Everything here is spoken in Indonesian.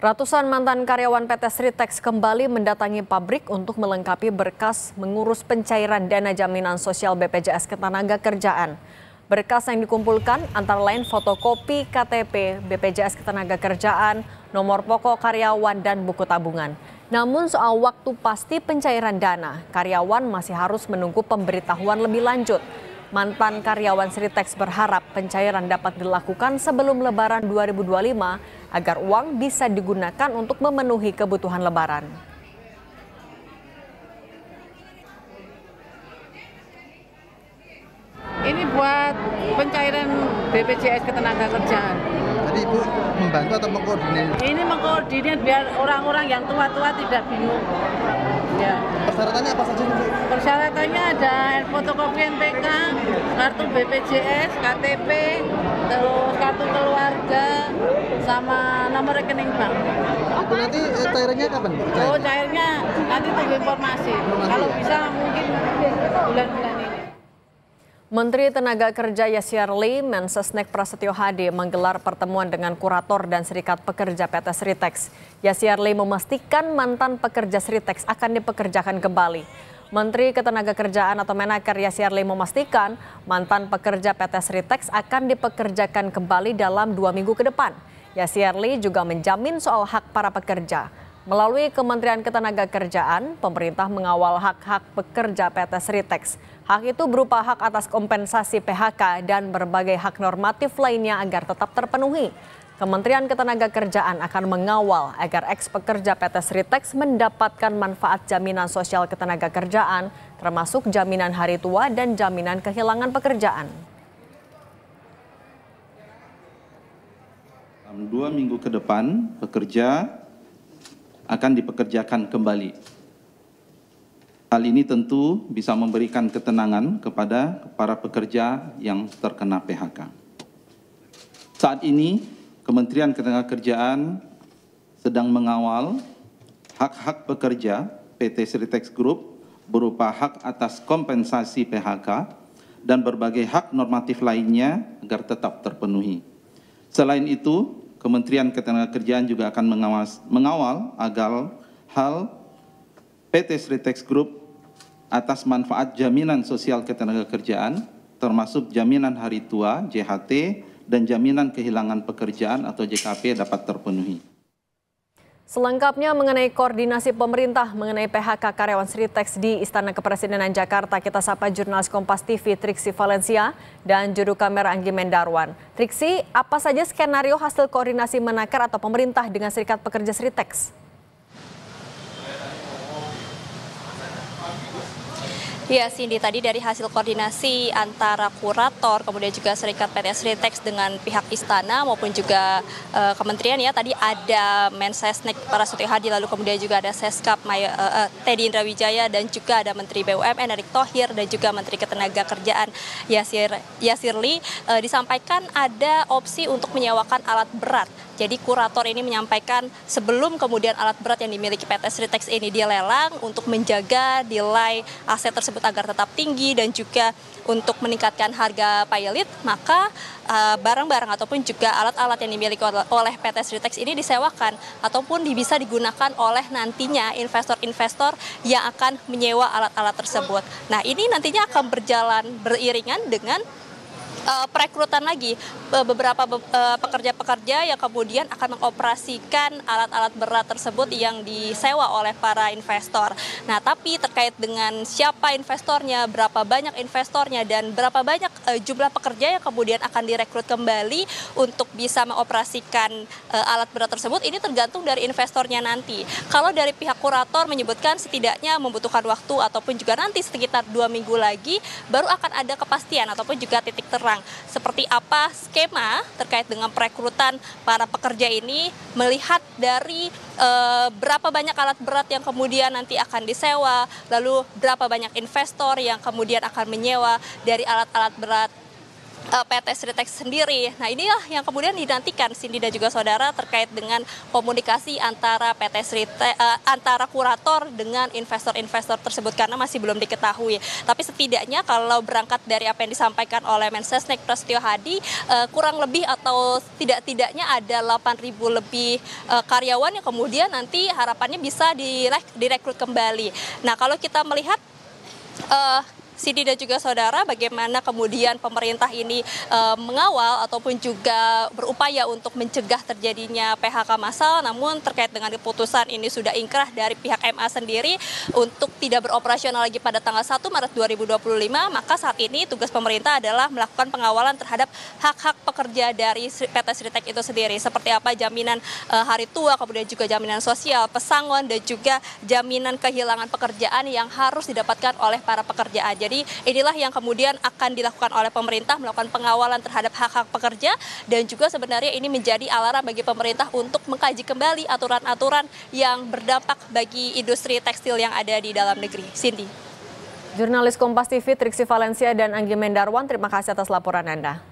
Ratusan mantan karyawan PT Sritex kembali mendatangi pabrik untuk melengkapi berkas mengurus pencairan dana jaminan sosial BPJS Ketenagakerjaan. Berkas yang dikumpulkan antara lain fotokopi KTP BPJS Ketenagakerjaan, nomor pokok karyawan, dan buku tabungan. Namun soal waktu pasti pencairan dana, karyawan masih harus menunggu pemberitahuan lebih lanjut. Mantan karyawan Sritex berharap pencairan dapat dilakukan sebelum Lebaran 2025 agar uang bisa digunakan untuk memenuhi kebutuhan Lebaran. Ini buat pencairan BPJS Ketenagakerjaan. Tadi Ibu membantu atau mengkoordinir? Ini mengkoordinir biar orang-orang yang tua-tua tidak bingung. Ya. Persyaratannya apa saja, Bu? Persyaratannya ada fotokopi NPK, kartu BPJS, KTP, terus kartu keluarga, sama nomor rekening bank. Itu nanti cairnya kapan, Bu? Oh, cairnya nanti tunggu informasi. Kalau bisa mungkin bulan-bulan ini. Menteri Tenaga Kerja Yasirli Mensesnek Prasetyo Hadi menggelar pertemuan dengan kurator dan Serikat Pekerja PT Sritex. Yasirli memastikan mantan pekerja Sritex akan dipekerjakan kembali. Menteri Ketenagakerjaan atau Menaker Yasirli memastikan mantan pekerja PT Sritex akan dipekerjakan kembali dalam 2 minggu ke depan. Yasirli juga menjamin soal hak para pekerja. Melalui Kementerian Ketenagakerjaan, pemerintah mengawal hak-hak pekerja PT Sritex. Hak itu berupa hak atas kompensasi PHK dan berbagai hak normatif lainnya agar tetap terpenuhi. Kementerian Ketenagakerjaan akan mengawal agar ex-pekerja PT Sritex mendapatkan manfaat jaminan sosial ketenagakerjaan, termasuk jaminan hari tua dan jaminan kehilangan pekerjaan. 2 minggu ke depan, pekerja akan dipekerjakan kembali. Hal ini tentu bisa memberikan ketenangan kepada para pekerja yang terkena PHK. Saat ini, Kementerian Ketenagakerjaan sedang mengawal hak-hak pekerja PT Sritex Group berupa hak atas kompensasi PHK dan berbagai hak normatif lainnya agar tetap terpenuhi. Selain itu, Kementerian Ketenagakerjaan juga akan mengawal agar hal PT Sritex Group atas manfaat jaminan sosial ketenagakerjaan, termasuk jaminan hari tua JHT dan jaminan kehilangan pekerjaan atau JKP dapat terpenuhi. Selengkapnya mengenai koordinasi pemerintah mengenai PHK karyawan Sritex di Istana Kepresidenan Jakarta, kita sapa jurnalis Kompas TV Triksi Valencia dan juru kamera Anggi Mendarwan. Triksi, apa saja skenario hasil koordinasi Menaker atau pemerintah dengan Serikat Pekerja Sritex? Ya, Cindy, tadi dari hasil koordinasi antara kurator, kemudian juga Serikat PT Sritex dengan pihak istana maupun juga kementerian ya, tadi ada Mensesnek Prasetyo Hadi, lalu kemudian juga ada Seskap Teddy Indrawijaya dan juga ada Menteri BUMN Erick Thohir dan juga Menteri Ketenagakerjaan Yasirli. Disampaikan ada opsi untuk menyewakan alat berat. Jadi kurator ini menyampaikan sebelum kemudian alat berat yang dimiliki PT Sritex ini dilelang untuk menjaga nilai aset tersebut agar tetap tinggi dan juga untuk meningkatkan harga pilot, maka barang-barang ataupun juga alat-alat yang dimiliki oleh PT Sritex ini disewakan ataupun bisa digunakan oleh nantinya investor-investor yang akan menyewa alat-alat tersebut. Nah, ini nantinya akan berjalan beriringan dengan perekrutan lagi beberapa pekerja-pekerja yang kemudian akan mengoperasikan alat-alat berat tersebut yang disewa oleh para investor. Nah, tapi terkait dengan siapa investornya, berapa banyak investornya, dan berapa banyak jumlah pekerja yang kemudian akan direkrut kembali untuk bisa mengoperasikan alat berat tersebut, ini tergantung dari investornya nanti. Kalau dari pihak kurator menyebutkan setidaknya membutuhkan waktu ataupun juga nanti sekitar 2 minggu lagi baru akan ada kepastian ataupun juga titik terang seperti apa skema terkait dengan perekrutan para pekerja ini, melihat dari berapa banyak alat berat yang kemudian nanti akan disewa, lalu berapa banyak investor yang kemudian akan menyewa dari alat-alat berat PT Sritex sendiri. Nah, inilah yang kemudian dinantikan Cindy dan juga saudara terkait dengan komunikasi antara PT Sritex, antara kurator dengan investor-investor tersebut karena masih belum diketahui. Tapi setidaknya kalau berangkat dari apa yang disampaikan oleh Mensesnek Prasetyo Hadi, kurang lebih atau tidak-tidaknya ada 8.000 lebih karyawan yang kemudian nanti harapannya bisa direkrut kembali. Nah, kalau kita melihat Cindy dan juga saudara, bagaimana kemudian pemerintah ini mengawal ataupun juga berupaya untuk mencegah terjadinya PHK massal, namun terkait dengan keputusan ini sudah ingkrah dari pihak MA sendiri untuk tidak beroperasional lagi pada tanggal 1 Maret 2025, maka saat ini tugas pemerintah adalah melakukan pengawalan terhadap hak-hak pekerja dari PT Sritex itu sendiri, seperti apa jaminan hari tua, kemudian juga jaminan sosial, pesangon, dan juga jaminan kehilangan pekerjaan yang harus didapatkan oleh para pekerja. Jadi inilah yang kemudian akan dilakukan oleh pemerintah, melakukan pengawalan terhadap hak-hak pekerja, dan juga sebenarnya ini menjadi alarm bagi pemerintah untuk mengkaji kembali aturan-aturan yang berdampak bagi industri tekstil yang ada di dalam negeri. Cindy. Jurnalis Kompas TV Triksi Valencia dan Anggi Mendarwan, terima kasih atas laporan Anda.